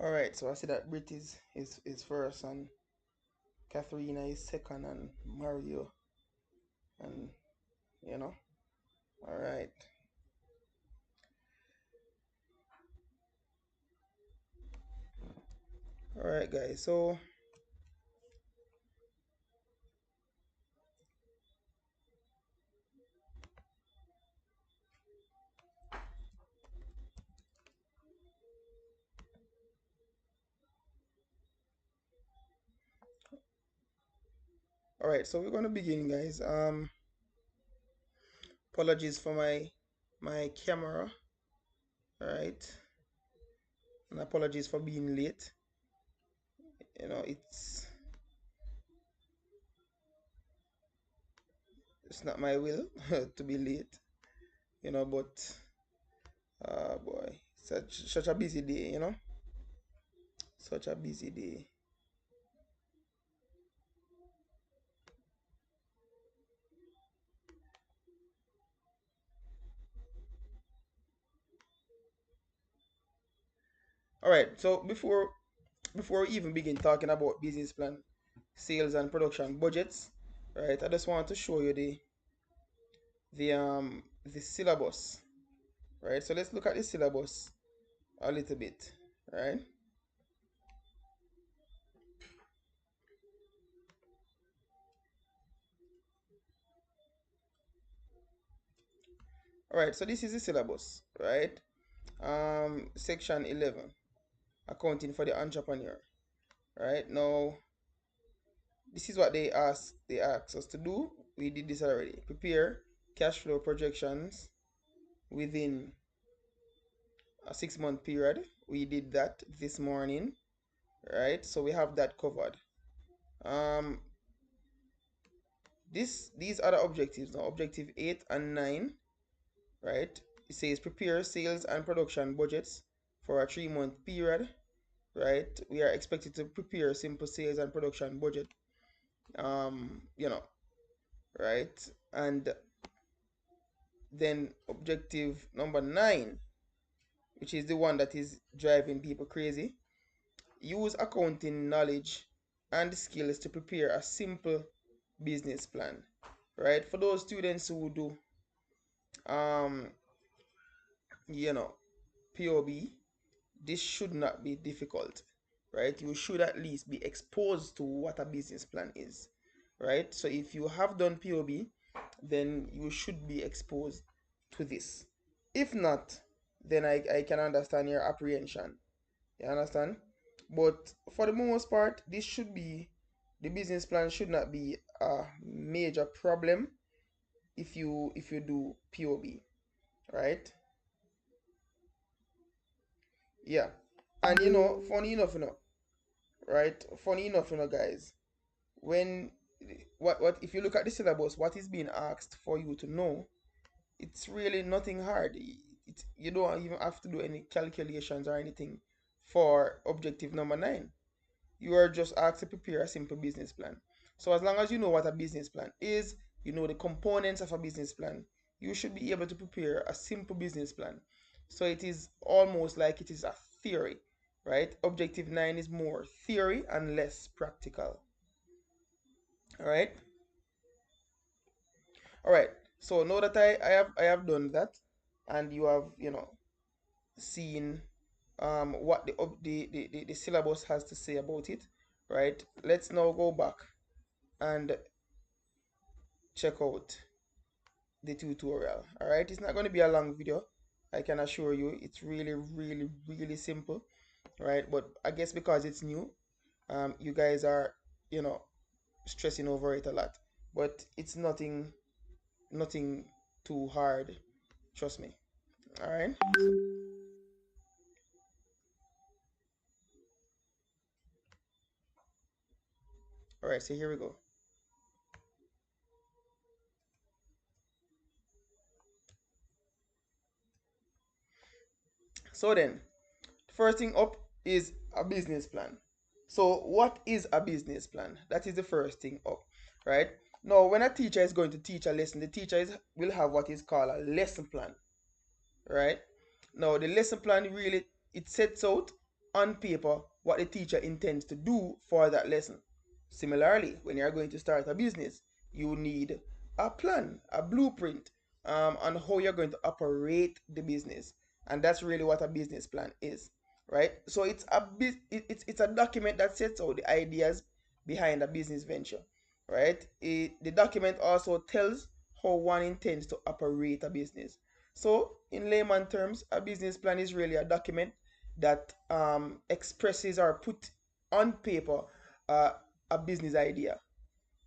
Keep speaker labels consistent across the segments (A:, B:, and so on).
A: All right, so I see that Brit is first, and Katharina is second, and Mario, and you know. All right, all right, guys. So all right, so we're gonna begin, guys. Apologies for my camera. All right, and apologies for being late. It's not my will to be late. But boy, such a busy day. Such a busy day. All right, so before we even begin talking about business plan, sales and production budgets, right? I just want to show you the syllabus, right? So let's look at the syllabus a little bit, right? All right, so this is the syllabus, right? Section 11, accounting for the entrepreneur, right? Now, this is what they ask us to do. We did this already. Prepare cash flow projections within a 6 month period. We did that this morning, right? So we have that covered. Um, these are the objectives now. Objective 8 and 9, right? It says prepare sales and production budgets for a 3 month period, right? We are expected to prepare simple sales and production budget. Um, you know, right? And then objective number 9, which is the one that is driving people crazy. Use accounting knowledge and skills to prepare a simple business plan, right? For those students who do, um, you know, POB, this should not be difficult, right? You should at least be exposed to what a business plan is, right? So if you have done POB, then you should be exposed to this. If not, then I can understand your apprehension. You understand? But for the most part, the business plan should not be a major problem if you do POB, right? Yeah. And funny enough, right? Funny enough, guys, when what if you look at the syllabus, what is being asked for you to know, it's really nothing hard. You don't even have to do any calculations or anything for objective number 9. You are just asked to prepare a simple business plan. So as long as you know what a business plan is, you know the components of a business plan, you should be able to prepare a simple business plan. So it is almost like it is a theory, right? Objective 9 is more theory and less practical. All right? All right. So now that I have done that, and you have seen what the syllabus has to say about it, right? Let's now go back and check out the tutorial. All right, it's not going to be a long video, I can assure you. It's really really really simple, right? But I guess because it's new, you guys are you know stressing over it a lot, but it's nothing too hard, trust me. All right. All right, so here we go. So then, first thing up is a business plan. So what is a business plan? That is the first thing up, right? Now, when a teacher is going to teach a lesson, the teacher will have what is called a lesson plan, right? Now, the lesson plan really, it sets out on paper what the teacher intends to do for that lesson. Similarly, when you're going to start a business, you need a plan, a blueprint on how you're going to operate the business. And that's really what a business plan is, right? So it's a document that sets out the ideas behind a business venture, right? The document also tells how one intends to operate a business. So, in layman terms, a business plan is really a document that expresses or put on paper uh, a business idea.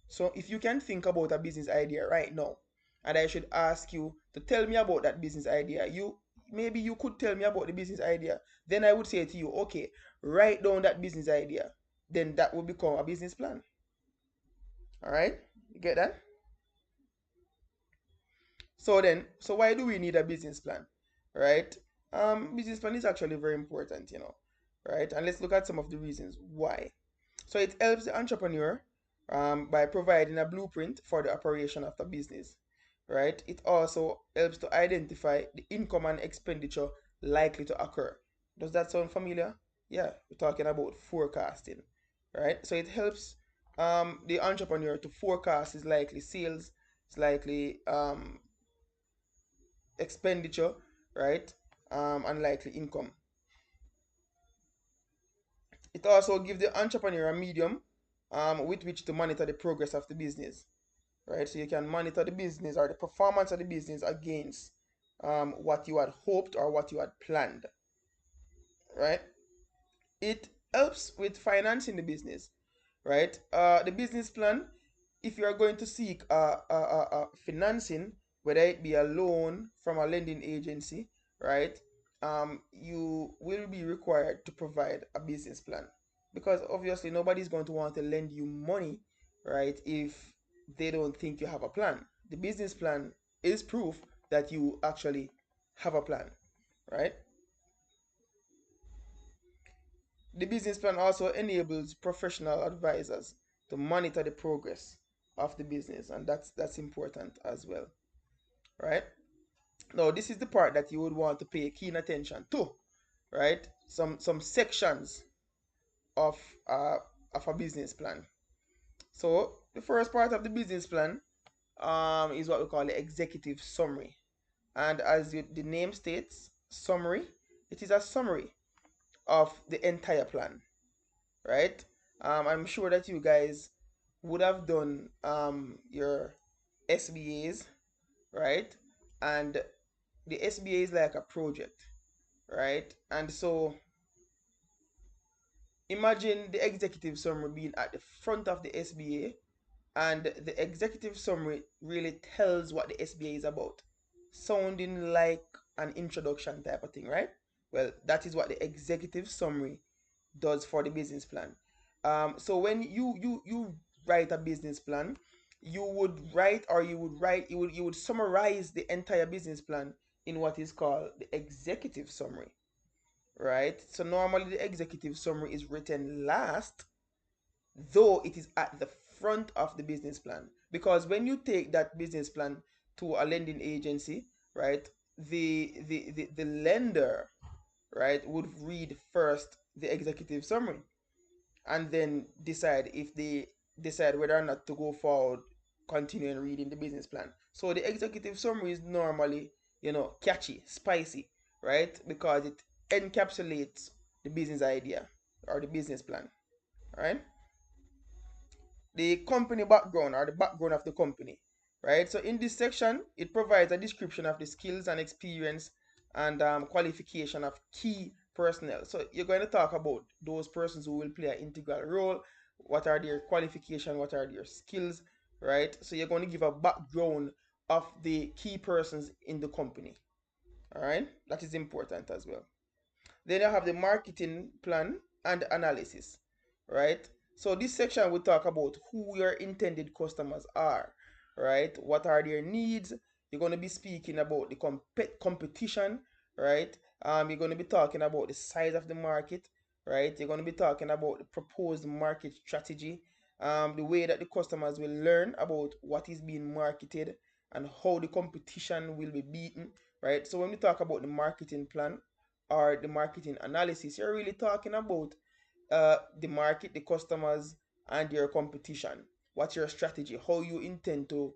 A: So if you can think about a business idea right now, and I should ask you to tell me about that business idea, maybe you could tell me about the business idea. Then I would say to you, okay, write down that business idea. Then that will become a business plan. All right, you get that? So why do we need a business plan, right? Business plan is actually very important, right? And let's look at some of the reasons why. So it helps the entrepreneur by providing a blueprint for the operation of the business, right? It also helps to identify the income and expenditure likely to occur. Does that sound familiar? Yeah, we're talking about forecasting, right? So it helps the entrepreneur to forecast his likely sales, his likely expenditure, right? And likely income. It also gives the entrepreneur a medium with which to monitor the progress of the business, right? So you can monitor the business or the performance of the business against what you had hoped or what you had planned, right? It helps with financing the business, right? The business plan, if you are going to seek financing, whether it be a loan from a lending agency, right? You will be required to provide a business plan because obviously nobody's going to want to lend you money, right? If they don't think you have a plan. The business plan is proof that you actually have a plan, right? The business plan also enables professional advisors to monitor the progress of the business, and that's important as well, right? Now, this is the part that you would want to pay keen attention to, right? Some sections of uh, of a business plan. So the first part of the business plan is what we call the executive summary, and as the name states, summary. It is a summary of the entire plan, right? I'm sure that you guys would have done your SBAs, right? And the SBA is like a project, right? And so imagine the executive summary being at the front of the SBA, and the executive summary really tells what the SBA is about, sounding like an introduction type of thing, right? Well, that is what the executive summary does for the business plan. So when you write a business plan, you would summarize the entire business plan in what is called the executive summary, right? So normally the executive summary is written last, though it is at the front of the business plan. Because when you take that business plan to a lending agency, right, the lender, right, would read first the executive summary and then decide if they decide whether or not to go forward continuing reading the business plan. So the executive summary is normally, catchy, spicy, right? Because it encapsulates the business idea or the business plan, right? The company background or the background of the company, right? So in this section, it provides a description of the skills and experience and qualification of key personnel. So you're going to talk about those persons who will play an integral role. What are their qualification? What are their skills, right? So you're going to give a background of the key persons in the company. All right, that is important as well. Then you have the marketing plan and analysis, right? So this section will talk about who your intended customers are, right? What are their needs? You're going to be speaking about the competition, right? You're going to be talking about the size of the market, right? You're going to be talking about the proposed market strategy, the way that the customers will learn about what is being marketed and how the competition will be beaten, right? So when we talk about the marketing plan, or the marketing analysis, you're really talking about the market, the customers, and your competition. What's your strategy? How you intend to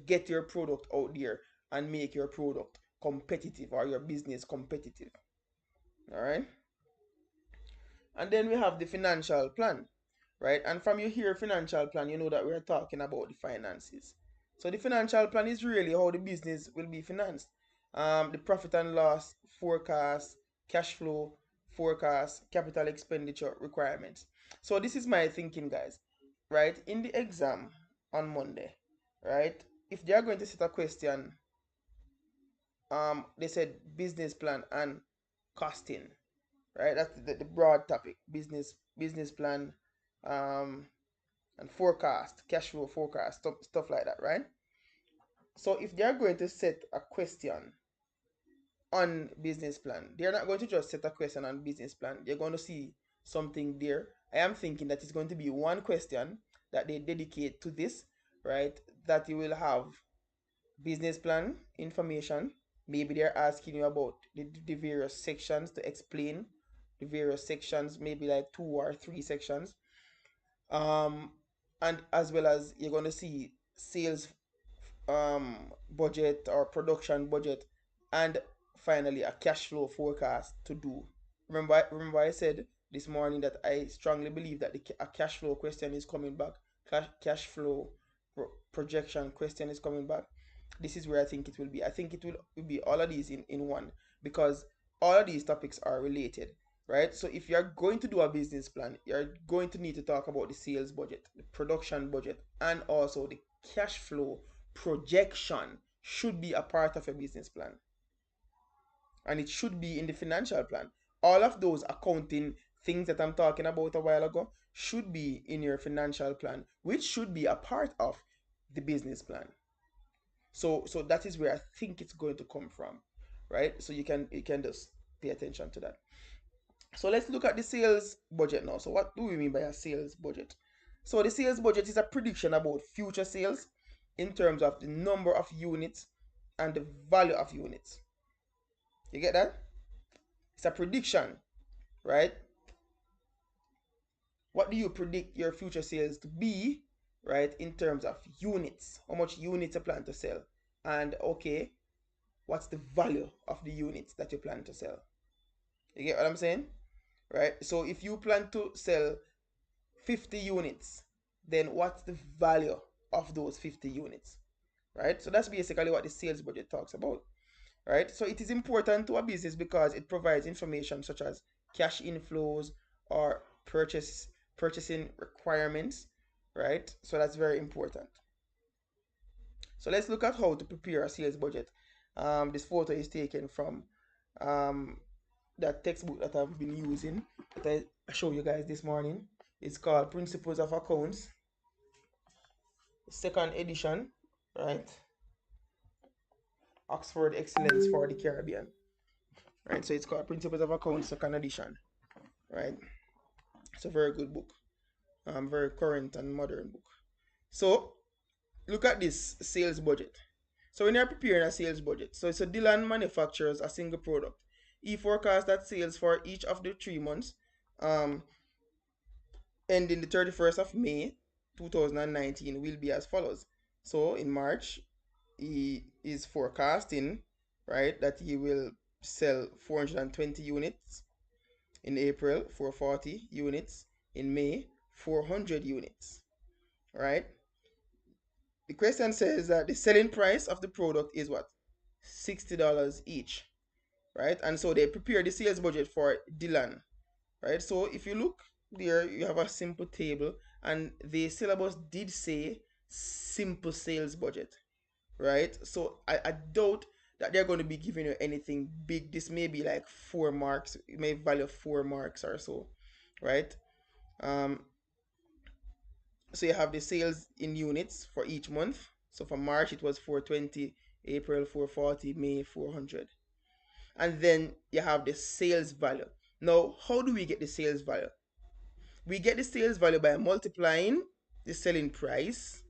A: get your product out there and make your product competitive or your business competitive. All right. And then we have the financial plan, right? And from you hear financial plan, you know that we're talking about the finances. So the financial plan is really how the business will be financed. The profit and loss forecast, cash flow forecast, capital expenditure requirements. So this is my thinking, guys. Right? In the exam on Monday, right? If they are going to set a question, they said business plan and costing, right? That's the broad topic: business plan, um, and forecast, cash flow forecast, stuff like that, right? So if they're going to set a question on business plan, they're not going to just set a question on business plan. They're going to see something there. I am thinking that it's going to be one question that they dedicate to this, right? That you will have business plan information. Maybe they're asking you about the various sections to explain the various sections, maybe like 2 or 3 sections. Um, and as well as you're going to see sales budget or production budget, and finally a cash flow forecast to do. Remember I said this morning that I strongly believe that a cash flow question is coming back. Cash flow projection question is coming back. This is where I think it will be. I think it will be all of these in one, because all of these topics are related, right? So if you're going to do a business plan, you're going to need to talk about the sales budget, the production budget, and also the cash flow projection should be a part of your business plan, and it should be in the financial plan. All of those accounting things that I'm talking about a while ago should be in your financial plan, which should be a part of the business plan. So that is where I think it's going to come from, right? So you can just pay attention to that. So let's look at the sales budget now. So what do we mean by a sales budget? So the sales budget is a prediction about future sales in terms of the number of units and the value of units. You get that? It's a prediction, right? What do you predict your future sales to be, right, in terms of units? How much units you plan to sell? And okay, what's the value of the units that you plan to sell? You get what I'm saying? Right? So if you plan to sell 50 units, then what's the value of those 50 units? Right? So that's basically what the sales budget talks about. Right? So it is important to a business because it provides information such as cash inflows or purchasing requirements, right? So that's very important. So let's look at how to prepare a sales budget. This photo is taken from um, that textbook that I've been using that I showed you guys this morning. It's called Principles of Accounts, second edition, right? Oxford Excellence for the Caribbean, right? So it's called Principles of Accounts, second edition, right? It's a very good book, very current and modern book. So look at this sales budget. So when you're preparing a sales budget, so it's a Dylan manufactures a single product. He forecasts that sales for each of the 3 months, um, ending the 31st of May 2019, will be as follows. So in March, he is forecasting, right, that he will sell 420 units. In April, 440 units. In May, 400 units, right? The question says that the selling price of the product is what? $60 each, right? And so they prepare the sales budget for Dylan, right? So if you look there, you have a simple table, and the syllabus did say simple sales budget, right? So I doubt that they're going to be giving you anything big. This may be like 4 marks, it may value 4 marks or so, right? Um, so you have the sales in units for each month. So for March it was 420, April 440, May 400. And then you have the sales value. Now, how do we get the sales value? We get the sales value by multiplying the selling price,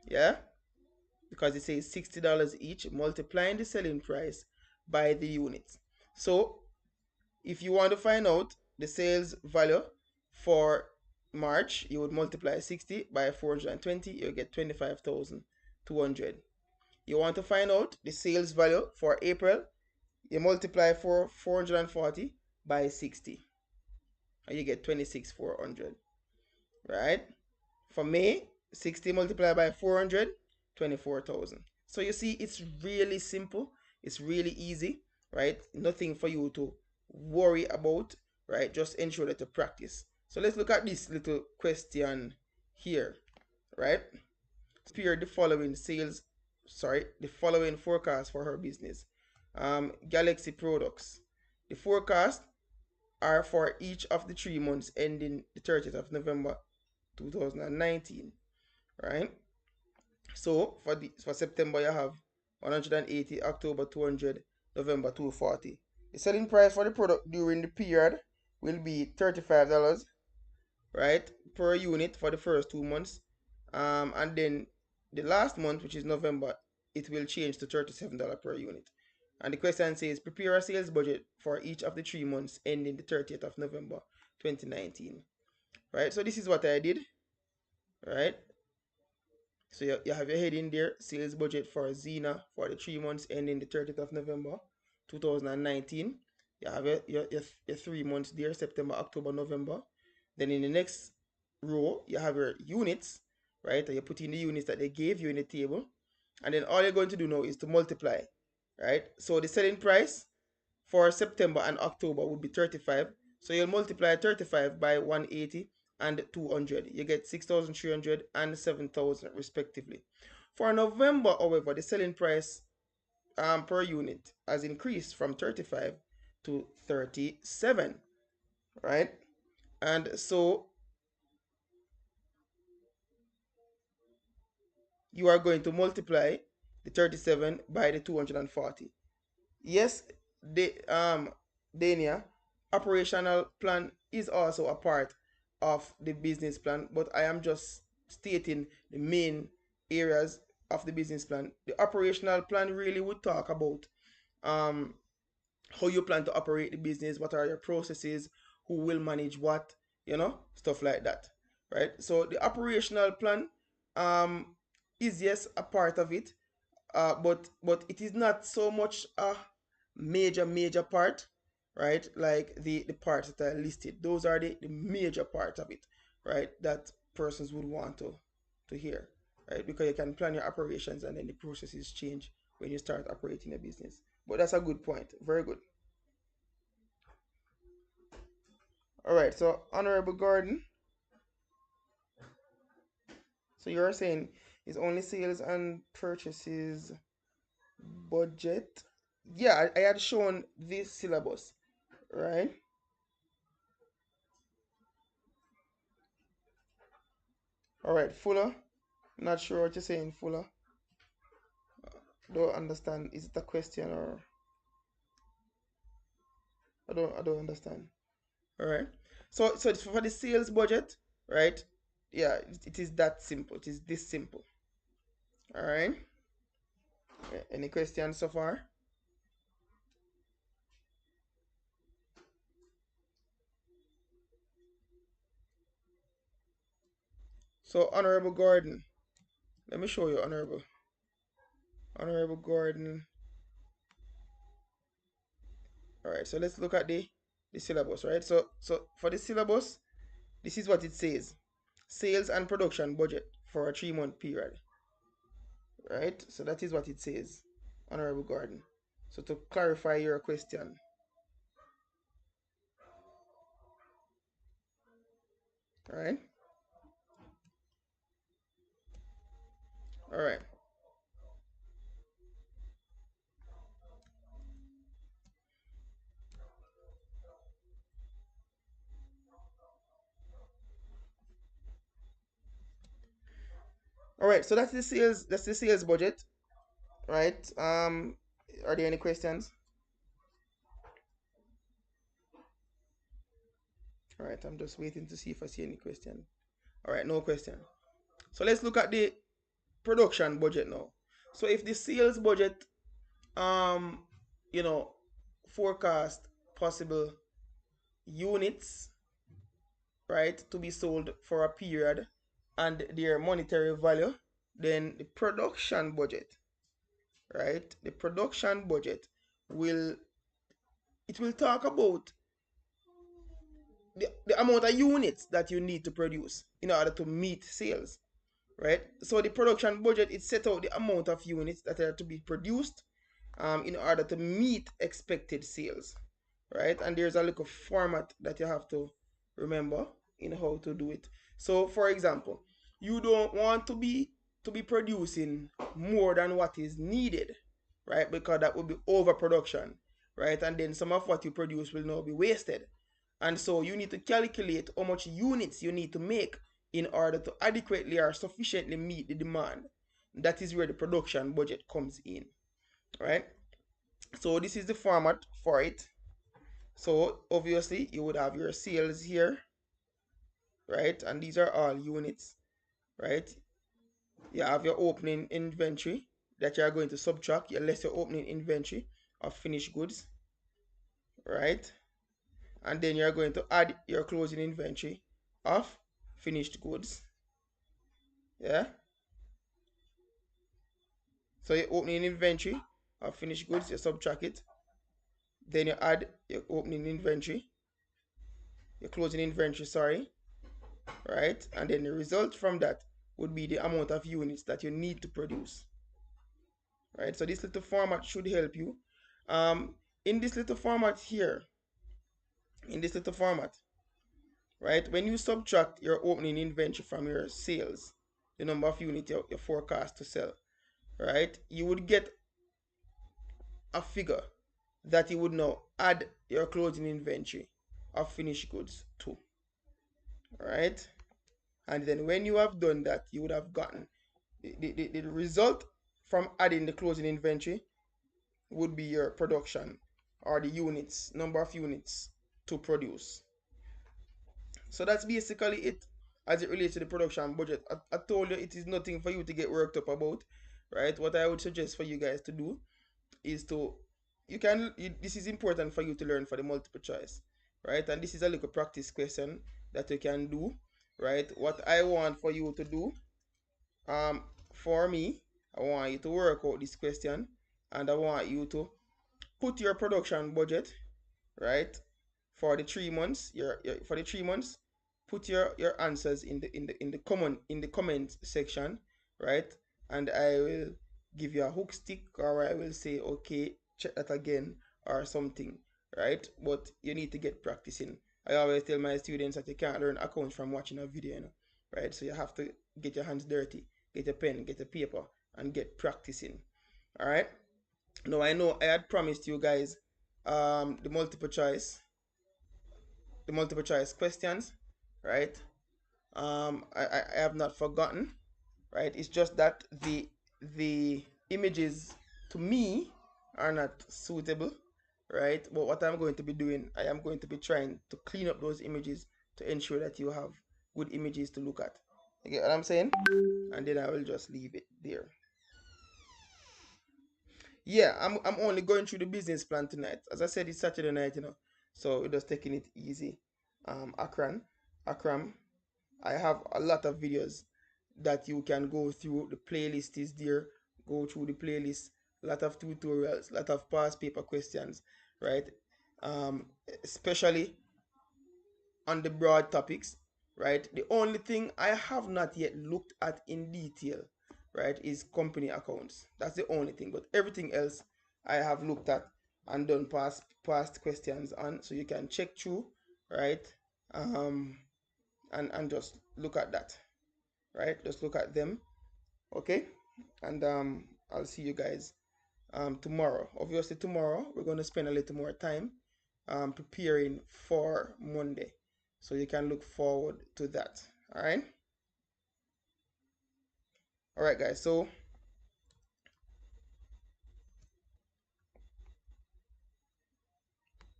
A: yeah, because it says $60 each, multiplying the selling price by the units. So if you want to find out the sales value for March, you would multiply 60 by 420, you get 25,200. You want to find out the sales value for April, you multiply for 440 by 60, and you get 26,400, right? For May, 60 multiplied by 400, 24,000. So you see, it's really simple. It's really easy, right? Nothing for you to worry about, right? Just ensure that you practice. So let's look at this little question here, right? Compare the following the following forecast for her business. Galaxy products. The forecast are for each of the 3 months ending the 30th of November 2019, right? So for September you have 180, October 200, November 240. The selling price for the product during the period will be $35, right, per unit for the first 2 months. And then the last month, which is November, it will change to $37 per unit. And the question says prepare a sales budget for each of the 3 months ending the 30th of November 2019. Right? So this is what I did, right? So you have your heading there, sales budget for Zena for the 3 months ending the 30th of November 2019. You have your 3 months there, September, October, November. Then in the next row, you have your units, right? And you put in the units that they gave you in the table. And then all you're going to do now is to multiply, right? So the selling price for September and October would be 35. So you'll multiply 35 by 180 and 200. You get 6,300 and 7,000 respectively. For November, however, the selling price per unit has increased from 35 to 37, right? And so you are going to multiply the 37 by the 240. Yes, Dania, operational plan is also a part of the business plan, but I am just stating the main areas of the business plan. The operational plan really would talk about um, how you plan to operate the business, what are your processes, who will manage what, stuff like that, right? So the operational plan um, is, yes, a part of it, but it is not so much a major part, right? Like the parts that I listed, those are the major parts of it, right? That persons would want to hear, right? Because you can plan your operations and then the processes change when you start operating a business. But that's a good point. Very good. All right. So Honorable Gordon, so you're saying it's only sales and purchases budget. Yeah, I had shown this syllabus, right? All right, Fuller. Not sure what you're saying, Fuller. Don't understand. Is it a question or I don't understand. All right. So for the sales budget, right? Yeah, it is that simple. It is this simple. All right. Any questions so far? So Honorable Gordon, let me show you Honorable Gordon. All right. So let's look at the syllabus, right? So for the syllabus, this is what it says: sales and production budget for a 3 month period, right? So that is what it says, Honorable Gordon. So to clarify your question, right? All right. All right. So that's the sales. That's the sales budget, right? Are there any questions? All right. I'm just waiting to see if I see any question. All right. No question. So let's look at the production budget now. So if the sales budget, um, you know, forecast possible units, right, to be sold for a period and their monetary value. Then the production budget, right? The production budget will talk about the amount of units that you need to produce in order to meet sales, right? So the production budget, it set out the amount of units that are to be produced in order to meet expected sales, right? And there's a little format that you have to remember in how to do it. So, for example, you don't want to be producing more than what is needed, right? Because that would be overproduction, right? And then some of what you produce will now be wasted. And so you need to calculate how much units you need to make in order to adequately or sufficiently meet the demand. That is where the production budget comes in, right? So this is the format for it. So obviously you would have your sales here, right? And these are all units, right? You have your opening inventory that you are going to subtract your less your opening inventory of finished goods, right? And then you're going to add your closing inventory of finished goods. Yeah. So your opening inventory of finished goods, you subtract it. Then you add your opening inventory, your closing inventory, sorry, right? And then the result from that would be the amount of units that you need to produce, right? So this little format should help you. In this little format here, in this little format, right? When you subtract your opening inventory from your sales, the number of units you forecast to sell, right? You would get a figure that you would now add your closing inventory of finished goods to, right? And then when you have done that, you would have gotten the result from adding the closing inventory would be your production, or the units, number of units to produce. So that's basically it as it relates to the production budget. I told you it is nothing for you to get worked up about, right? What I would suggest for you guys to do is to, this is important for you to learn for the multiple choice, right? And this is a little practice question that you can do, right? What I want for you to do, for me, I want you to work out this question, and I want you to put your production budget, right, for the 3 months. For the 3 months, put your answers in the comment section, right? And I will give you a hook stick, or I will say, okay, check that again or something, right? But you need to get practicing. I always tell my students that you can't learn accounts from watching a video, right? So you have to get your hands dirty, get a pen, get a paper, and get practicing. All right. Now I know I had promised you guys the multiple choice questions, right? I have not forgotten, right? It's just that the images to me are not suitable, right? But what I'm going to be doing, I am going to be trying to clean up those images to ensure that you have good images to look at. You get what I'm saying? And then I will just leave it there. Yeah, I'm only going through the business plan tonight. As I said, it's Saturday night, so we're just taking it easy. Akram, I have a lot of videos that you can go through. The playlist is there. Go through the playlist. A lot of tutorials, a lot of past paper questions, right? Especially on the broad topics, right? The only thing I have not yet looked at in detail, right, is company accounts. That's the only thing. But everything else I have looked at and done past questions on, so you can check through, right? And just look at that, right? Just look at them, okay? And I'll see you guys tomorrow. Obviously, tomorrow we're going to spend a little more time preparing for Monday, so you can look forward to that. All right. All right, guys. So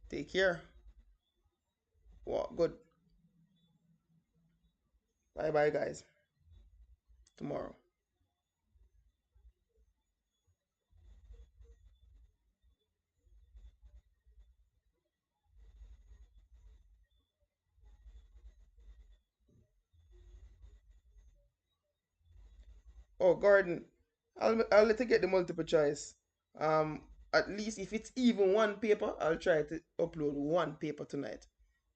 A: take care. Well, good. Bye bye, guys. Tomorrow. Oh, Gordon, I'll let you get the multiple choice. Um, at least if it's even one paper, I'll try to upload one paper tonight,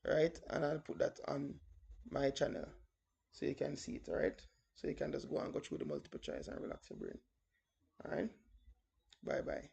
A: right? And I'll put that on my channel so you can see it, all right? So you can just go and go through the multiple choice and relax your brain. All right? Bye bye.